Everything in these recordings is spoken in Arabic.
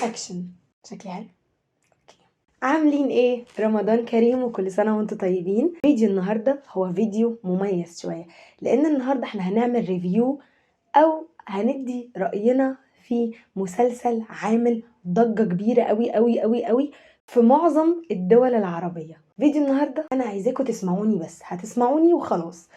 اكشن. شكلي حلو. اوكي. عاملين ايه؟ رمضان كريم وكل سنه وانتم طيبين. فيديو النهارده هو فيديو مميز شويه، لان النهارده احنا هنعمل ريفيو او هندي راينا في مسلسل عامل ضجه كبيره قوي قوي قوي قوي في معظم الدول العربيه. فيديو النهارده انا عايزاكم تسمعوني، بس هتسمعوني وخلاص،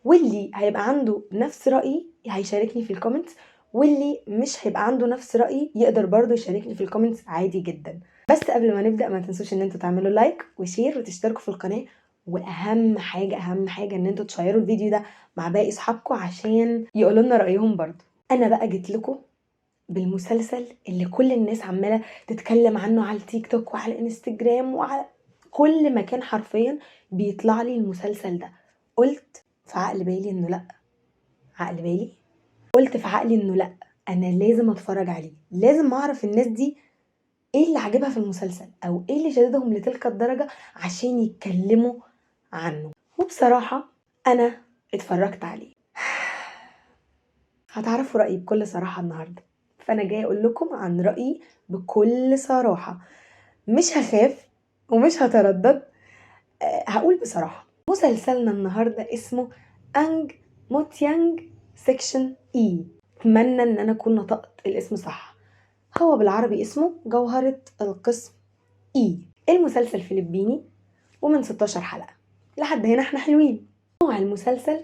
واللي هيبقى عنده نفس رأيي هيشاركني في الكومنتس، واللي مش هيبقى عنده نفس رأيي يقدر برضه يشاركني في الكومنتس عادي جدا. بس قبل ما نبدأ ما تنسوش ان انتوا تعملوا لايك وشير وتشتركوا في القناة، واهم حاجة ان انتوا تشيروا الفيديو ده مع باقي اصحابكم عشان يقولوا لنا رأيهم برضه. انا بقى جيت لكم بالمسلسل اللي كل الناس عمالة تتكلم عنه على التيك توك وعلى الانستجرام وعلى كل مكان، حرفيا بيطلع لي المسلسل ده. قلت في عقل بالي انه لا، قلت في عقلي انه لا، انا لازم اتفرج عليه، لازم اعرف الناس دي ايه اللي عجبها في المسلسل او ايه اللي شددهم لتلك الدرجة عشان يتكلموا عنه. وبصراحة انا اتفرجت عليه. هتعرفوا رأيي بكل صراحة النهاردة، فانا جاي اقول لكم عن رأيي بكل صراحة، مش هخاف ومش هتردد. هقول بصراحة. مسلسلنا النهاردة اسمه أنج موتيانج سيكشن اي. اتمنى ان انا اكون نطقت الاسم صح. هو بالعربي اسمه جوهرة القسم اي. المسلسل فلبيني ومن 16 حلقة. لحد هنا احنا حلوين. نوع المسلسل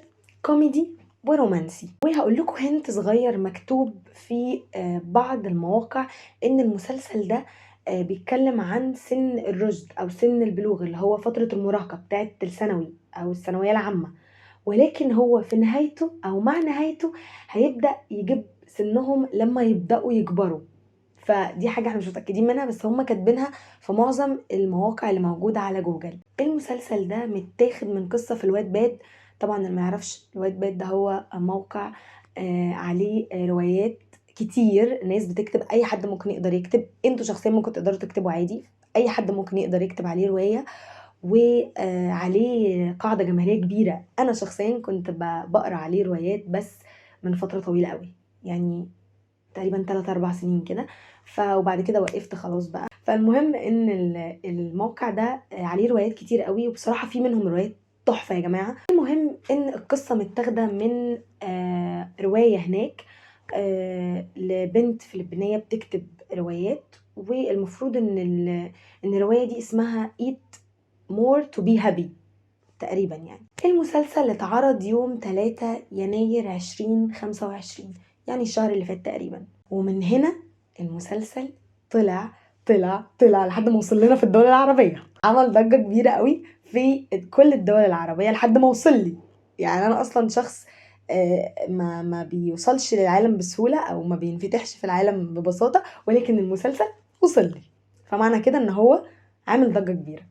كوميدي ورومانسي. وهقول لكم هنت صغير مكتوب في بعض المواقع ان المسلسل ده بيتكلم عن سن الرشد او سن البلوغ، اللي هو فترة المراهقة بتاعت الثانوي او الثانوية العامة، ولكن هو في نهايته او مع نهايته هيبدأ يجيب سنهم لما يبدأوا يكبروا. فدي حاجة احنا مش متأكدين منها، بس هم كاتبينها في معظم المواقع اللي موجودة على جوجل. المسلسل ده متاخد من قصة في الواد باد. طبعا اللي ما يعرفش الواد باد ده هو موقع عليه روايات كتير، ناس بتكتب، اي حد ممكن يقدر يكتب، انتوا شخصيا ممكن تقدروا تكتبوا عادي، اي حد ممكن يقدر يكتب عليه رواية، وعليه قاعدة جماهيرية كبيرة. انا شخصيا كنت بقرا عليه روايات بس من فترة طويلة قوي، يعني تقريبا 3-4 سنين كده، وبعد كده وقفت خلاص بقى. فالمهم ان الموقع ده عليه روايات كتير قوي، وبصراحة في منهم روايات تحفة يا جماعة. المهم ان القصة متاخدة من رواية هناك لبنت فلبينية بتكتب روايات، والمفروض ان الرواية دي اسمها Eat More to be happy تقريبا. يعني المسلسل اتعرض يوم 3 يناير 2025، يعني الشهر اللي فات تقريبا. ومن هنا المسلسل طلع لحد ما وصل لنا في الدول العربية، عمل ضجة كبيرة قوي في كل الدول العربية لحد ما وصل لي. يعني انا اصلا شخص ما بيوصلش للعالم بسهولة او ما بينفتحش في العالم ببساطة، ولكن المسلسل وصل لي، فمعنى كده ان هو عامل ضجة كبيرة.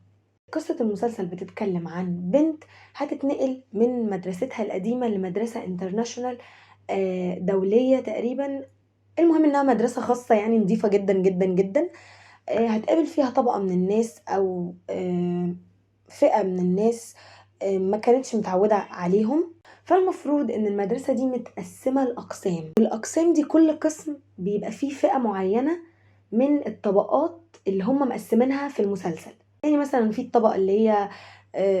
قصة المسلسل بتتكلم عن بنت هتتنقل من مدرستها القديمة لمدرسة انترناشونال دولية تقريبا. المهم انها مدرسة خاصة، يعني نظيفة جدا جدا جدا. هتقابل فيها طبقة من الناس او فئة من الناس ما كانتش متعودة عليهم. فالمفروض ان المدرسة دي متقسمة لأقسام، والأقسام دي كل قسم بيبقى فيه فئة معينة من الطبقات اللي هم مقسمينها في المسلسل. يعني مثلا في الطبقة اللي هي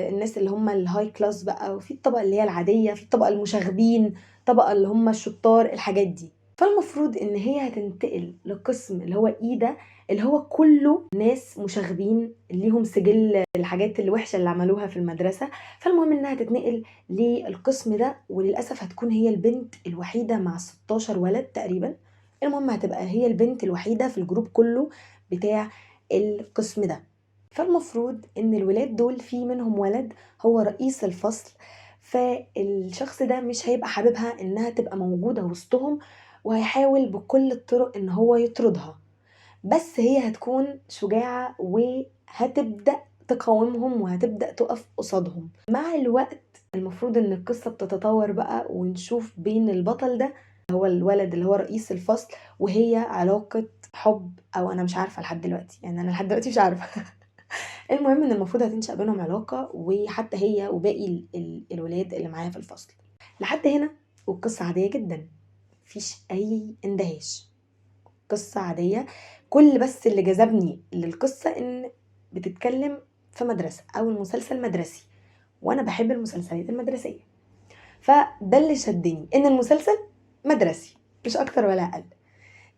الناس اللي هم الهاي كلاس بقى، وفي الطبقة اللي هي العادية، في الطبقة المشاغبين، طبقة اللي هم الشطار، الحاجات دي. فالمفروض ان هي هتنتقل لقسم اللي هو ده، اللي هو كله ناس مشاغبين ليهم سجل الحاجات الوحشة اللي عملوها في المدرسة. فالمهم انها تتنقل للقسم ده، وللأسف هتكون هي البنت الوحيدة مع 16 ولد تقريبا. المهم هتبقى هي البنت الوحيدة في الجروب كله بتاع القسم ده. فالمفروض ان الولاد دول في منهم ولد هو رئيس الفصل، فالشخص ده مش هيبقى حاببها انها تبقى موجودة وسطهم، وهيحاول بكل الطرق ان هو يطردها. بس هي هتكون شجاعة وهتبدأ تقاومهم وهتبدأ تقف قصادهم. مع الوقت المفروض ان القصة بتتطور بقى، ونشوف بين البطل ده هو الولد اللي هو رئيس الفصل وهي علاقة حب، او انا مش عارفة لحد دلوقتي، يعني انا لحد دلوقتي مش عارفة. المهم ان المفروض هتنشأ بينهم علاقة، وحتى هي وباقي الولاد اللي معايا في الفصل. لحد هنا والقصة عادية جدا، مفيش اي اندهاش. قصة عادية. كل بس اللي جذبني للقصة ان بتتكلم في مدرسة او المسلسل مدرسي، وانا بحب المسلسلات المدرسية، فده اللي شدني ان المسلسل مدرسي مش اكتر ولا اقل.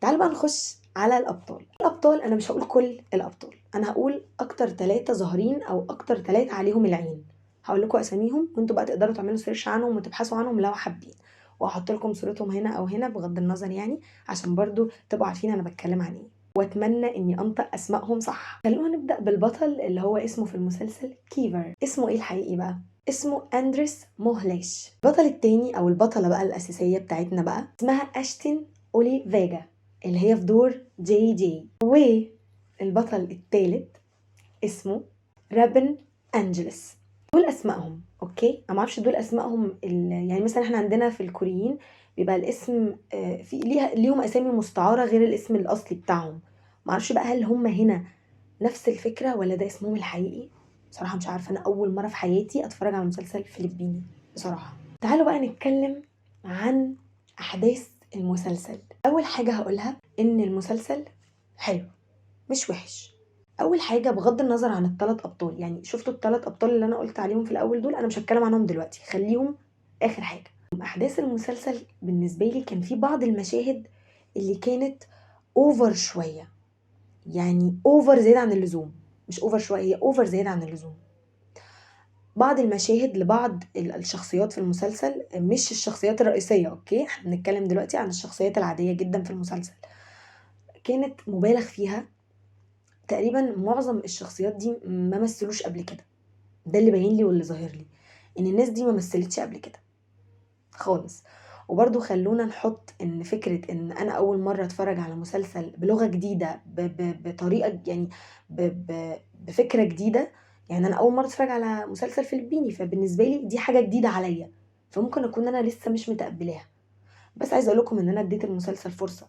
تعالوا بقى نخش على الابطال. انا مش هقول كل الابطال، انا هقول اكتر 3 ظاهرين او اكتر 3 عليهم العين. هقول لكم اساميهم وانتوا بقى تقدروا تعملوا سيرش عنهم وتبحثوا عنهم لو حابين، وهحط لكم صورتهم هنا او هنا بغض النظر يعني، عشان برضو تبقوا عارفين انا بتكلم عن ايه، واتمنى اني انطق اسمائهم صح. خلونا نبدا بالبطل اللي هو اسمه في المسلسل كيفر. اسمه ايه الحقيقي بقى؟ اسمه اندريس موهليش. البطل التاني او البطله بقى الاساسيه بتاعتنا بقى اسمها اشتين اولي فيجا، اللي هي في دور جي جي. والبطل الثالث اسمه رابن انجلس. دول اسمائهم اوكي. انا معرفش دول اسمائهم يعني مثلا احنا عندنا في الكوريين بيبقى الاسم في ليهم اسامي مستعاره غير الاسم الاصلي بتاعهم. معرفش بقى هل هم هنا نفس الفكره ولا ده اسمهم الحقيقي، بصراحه مش عارفه. انا اول مره في حياتي اتفرج على مسلسل فلبيني بصراحه. تعالوا بقى نتكلم عن احداث المسلسل. اول حاجه هقولها ان المسلسل حلو مش وحش. اول حاجه بغض النظر عن ال3 ابطال، يعني شفتوا ال3 ابطال اللي انا قلت عليهم في الاول دول، انا مش هتكلم عنهم دلوقتي، خليهم اخر حاجه. احداث المسلسل بالنسبه لي كان في بعض المشاهد اللي كانت اوفر شويه، يعني اوفر زياده عن اللزوم، مش اوفر شويه، هي اوفر زياده عن اللزوم. بعض المشاهد لبعض الشخصيات في المسلسل، مش الشخصيات الرئيسيه اوكي، احنا بنتكلم دلوقتي عن الشخصيات العاديه جدا في المسلسل، كانت مبالغ فيها. تقريبا معظم الشخصيات دي ما مثلوش قبل كده، ده اللي باين لي واللي ظاهر لي ان الناس دي ما مثلتش قبل كده خالص. وبرضو خلونا نحط ان فكرة ان انا اول مرة اتفرج على مسلسل بلغة جديدة بطريقة يعني بفكرة جديدة. يعني انا اول مرة اتفرج على مسلسل فلبيني، فبالنسبة لي دي حاجة جديدة عليا، فممكن اكون انا لسه مش متقبلاها. بس عايزه اقول لكم ان انا اديت المسلسل فرصة.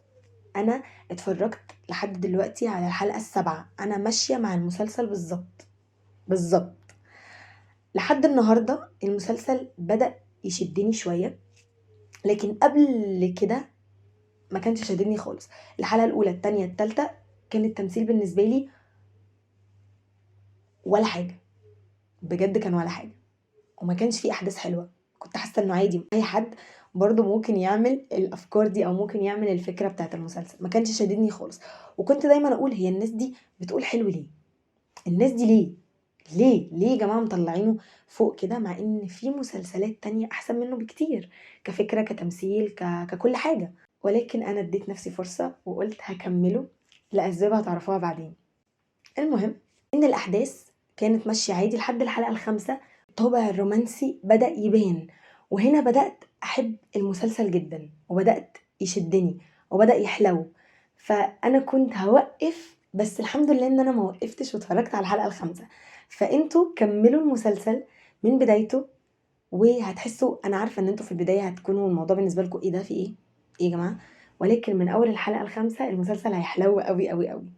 انا اتفرجت لحد دلوقتي على الحلقة ال7، انا ماشية مع المسلسل بالظبط لحد النهاردة. المسلسل بدأ يشدني شوية، لكن قبل كده ما كانش شدني خالص. الحلقة الأولى التانية التالتة كان التمثيل بالنسبة لي ولا حاجة، بجد كان ولا حاجة، وما كانش فيه أحداث حلوة. كنت حاسة إنه عادي أي حد برضه ممكن يعمل الأفكار دي أو ممكن يعمل الفكرة بتاعت المسلسل، ما كانش شدني خالص. وكنت دايما أقول هي الناس دي بتقول حلو ليه؟ الناس دي ليه يا جماعة مطلعينه فوق كده، مع ان في مسلسلات تانية احسن منه بكتير كفكرة كتمثيل ككل حاجة. ولكن انا اديت نفسي فرصة وقلت هكمله لأسباب هتعرفوها بعدين. المهم ان الاحداث كانت ماشية عادي لحد الحلقة ال5. الطابع الرومانسي بدأ يبان، وهنا بدأت احب المسلسل جدا وبدأت يشدني وبدأ يحلو. فانا كنت هوقف، بس الحمد لله ان انا ما وقفتش واتفرجت على الحلقة ال5. فانتوا كملوا المسلسل من بدايته وهتحسوا، انا عارفة ان انتوا في البداية هتكونوا الموضوع بالنسبة لكم ايه ده، في ايه يا جماعة، ولكن من اول الحلقة ال5 المسلسل هيحلو قوي قوي قوي.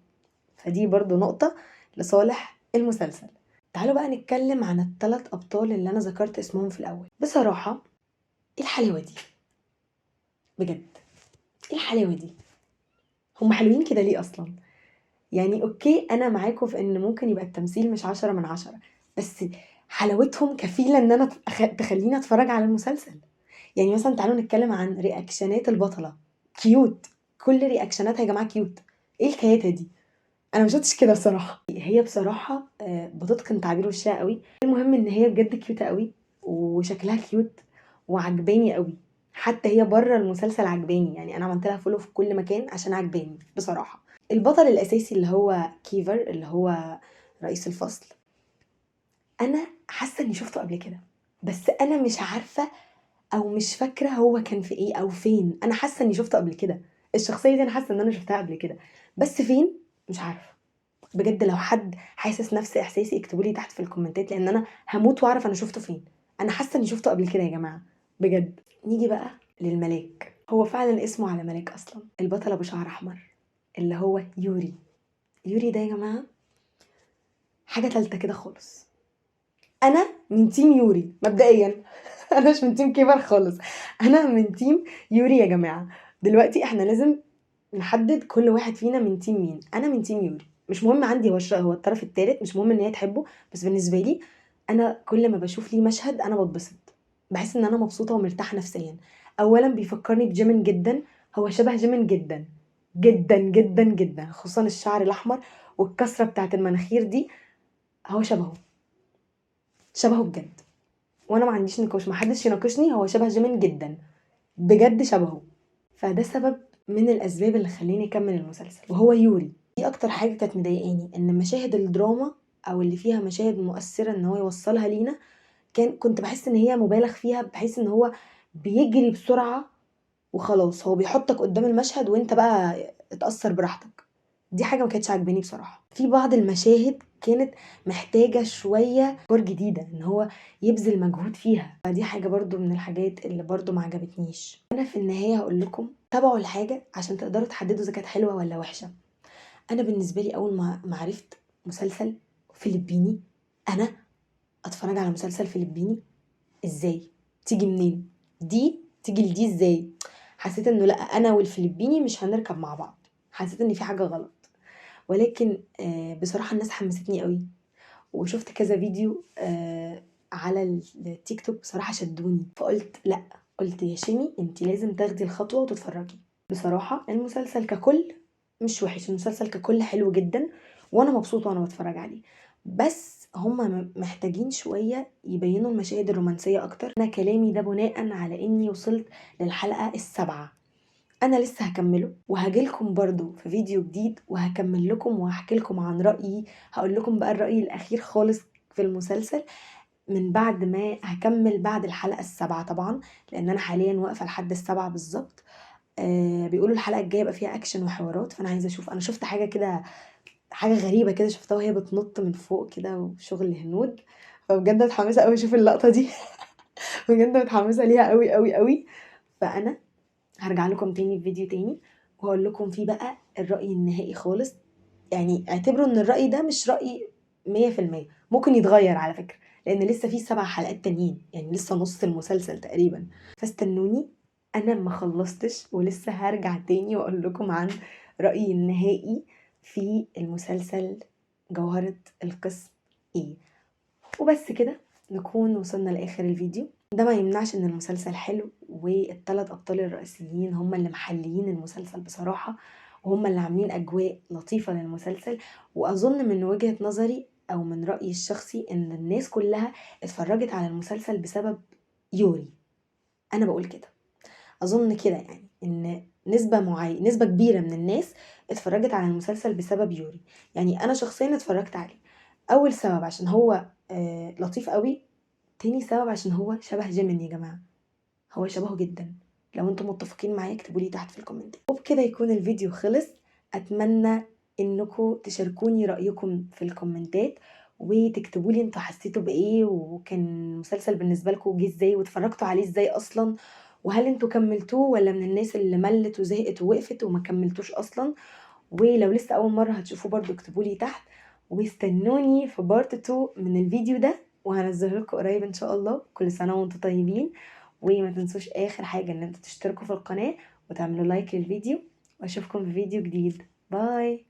فدي برضو نقطة لصالح المسلسل. تعالوا بقى نتكلم عن ال3 ابطال اللي انا ذكرت اسمهم في الاول. بصراحة ايه الحلاوة دي بجد، ايه الحلاوة دي، هم حلوين كده ليه اصلا؟ يعني اوكي انا معاكم في ان ممكن يبقى التمثيل مش 10/10، بس حلاوتهم كفيلة ان انا تخليني اتفرج على المسلسل. يعني مثلا تعالوا نتكلم عن رياكشنات البطلة، كيوت، كل رياكشناتها يا جماعة كيوت. ايه الكياتة دي؟ انا مش شفتش كده بصراحة. هي بصراحة بتتقن تعبير وشها قوي. المهم ان هي بجد كيوتة قوي وشكلها كيوت وعجباني قوي. حتى هي بره المسلسل عجباني، يعني انا عملت لها فولو في كل مكان عشان عجباني بصراحة. البطل الاساسي اللي هو كيفر اللي هو رئيس الفصل، انا حاسه اني شفته قبل كده، بس انا مش عارفه او مش فاكره هو كان في ايه او فين. انا حاسه اني شفته قبل كده، الشخصيه دي انا حاسه ان انا شفتها قبل كده، بس فين مش عارفه. بجد لو حد حاسس نفس احساسي اكتبوا لي تحت في الكومنتات، لان انا هموت واعرف انا شفته فين. انا حاسه اني شفته قبل كده يا جماعه بجد. نيجي بقى للملاك، هو فعلا اسمه على ملاك اصلا. البطل ابو شعر احمر اللي هو يوري. يوري ده يا جماعه حاجه تالته كده خالص. انا من تيم يوري مبدئيا انا مش من تيم كيفر خالص، انا من تيم يوري يا جماعه. دلوقتي احنا لازم نحدد كل واحد فينا من تيم مين. انا من تيم يوري، مش مهم عندي هو الطرف الثالث، مش مهم ان هي تحبه، بس بالنسبه لي انا كل ما بشوف ليه مشهد انا بتبسط، بحس ان انا مبسوطه ومرتاحه نفسيا. اولا بيفكرني بجيمين جدا، هو شبه جيمين جدا جدا جدا جدا، خصوصا الشعر الاحمر والكسره بتاعت المناخير دي، هو شبهه بجد. وانا ما عنديش نقاش، ما حدش يناقشني، هو شبه جيمين جدا بجد، شبهه. فده سبب من الاسباب اللي خليني اكمل المسلسل، وهو يوري. دي اكتر حاجه كانت مضايقاني، ان مشاهد الدراما او اللي فيها مشاهد مؤثره ان هو يوصلها لينا كنت بحس ان هي مبالغ فيها، بحيث ان هو بيجري بسرعه وخلاص، هو بيحطك قدام المشهد وانت بقى اتأثر براحتك. دي حاجة ما كانتش عاجباني بصراحة. في بعض المشاهد كانت محتاجة شوية أفكار جديدة ان هو يبذل مجهود فيها، فدي حاجة برضو من الحاجات اللي برضو ما عجبتنيش. انا في النهاية هقول لكم تابعوا الحاجة عشان تقدروا تحددوا اذا كانت حلوة ولا وحشة. انا بالنسبة لي اول ما عرفت مسلسل فلبيني، انا اتفرج على مسلسل فلبيني ازاي؟ تيجي منين دي؟ تيجي لدي ازاي؟ حسيت انه لا، انا والفلبيني مش هنركب مع بعض، حسيت ان في حاجه غلط. ولكن بصراحه الناس حمستني قوي، وشفت كذا فيديو على التيك توك بصراحه شدوني، فقلت لا، قلت يا شيمي انت لازم تاخدي الخطوه وتتفرجي. بصراحه المسلسل ككل مش وحش، المسلسل ككل حلو جدا، وانا مبسوطه وانا بتفرج عليه. بس هما محتاجين شويه يبينوا المشاهد الرومانسيه اكتر. انا كلامي ده بناء على اني وصلت للحلقه السابعه، انا لسه هكمله وهجيلكم برضو في فيديو جديد وهكمل لكم وهحكي لكم عن رأيي. هقول لكم بقى الرأي الأخير خالص في المسلسل من بعد ما هكمل بعد الحلقة السابعة طبعا، لأن أنا حاليا واقفة لحد السابعة بالظبط. بيقولوا الحلقة الجاية بقى فيها أكشن وحوارات، فأنا عايزة أشوف. أنا شفت حاجة كده، حاجة غريبة كده شفتها وهي بتنط من فوق كده وشغل هنود، فبجد متحمسة قوي أشوف اللقطة دي. بجد متحمسة ليها قوي قوي قوي. فأنا هرجع لكم تاني في فيديو تاني وهقول لكم فيه بقى الرأي النهائي خالص. يعني اعتبروا ان الرأي ده مش رأي 100%، ممكن يتغير على فكرة، لان لسه فيه 7 حلقات تانيين، يعني لسه نص المسلسل تقريبا. فاستنوني، انا ما خلصتش ولسه هرجع تاني واقول لكم عن رأيي النهائي في المسلسل جوهرة القسم ايه. وبس كده نكون وصلنا لآخر الفيديو. ده ما يمنعش ان المسلسل حلو، والثلاث ابطال الرئيسيين هم اللي محليين المسلسل بصراحة، وهم اللي عاملين اجواء لطيفة للمسلسل. واظن من وجهة نظري او من رأيي الشخصي ان الناس كلها اتفرجت على المسلسل بسبب يوري. انا بقول كده، اظن كده يعني ان نسبة كبيرة من الناس اتفرجت على المسلسل بسبب يوري. يعني انا شخصيا اتفرجت عليه، اول سبب عشان هو لطيف قوي، تاني سبب عشان هو شبه جيمين يا جماعة، هو شبهه جدا. لو انتم متفقين معايا اكتبوا لي تحت في الكومنت. وبكده يكون الفيديو خلص. اتمنى انكم تشاركوني رأيكم في الكومنتات، وتكتبوا لي انتوا حسيتوا بايه، وكان المسلسل بالنسبة لكم جه ازاي، واتفرجتوا عليه ازاي اصلا، وهل انتوا كملتوه ولا من الناس اللي ملت وزهقت ووقفت وما كملتوش اصلا. ولو لسه اول مرة هتشوفوه برضو اكتبوا لي تحت، واستنوني في بارت 2 من الفيديو ده، وهنزله لكم قريب ان شاء الله. كل سنة وانتم طيبين، وما تنسوش اخر حاجة ان انتوا تشتركوا في القناة وتعملوا لايك للفيديو، واشوفكم في فيديو جديد. باي.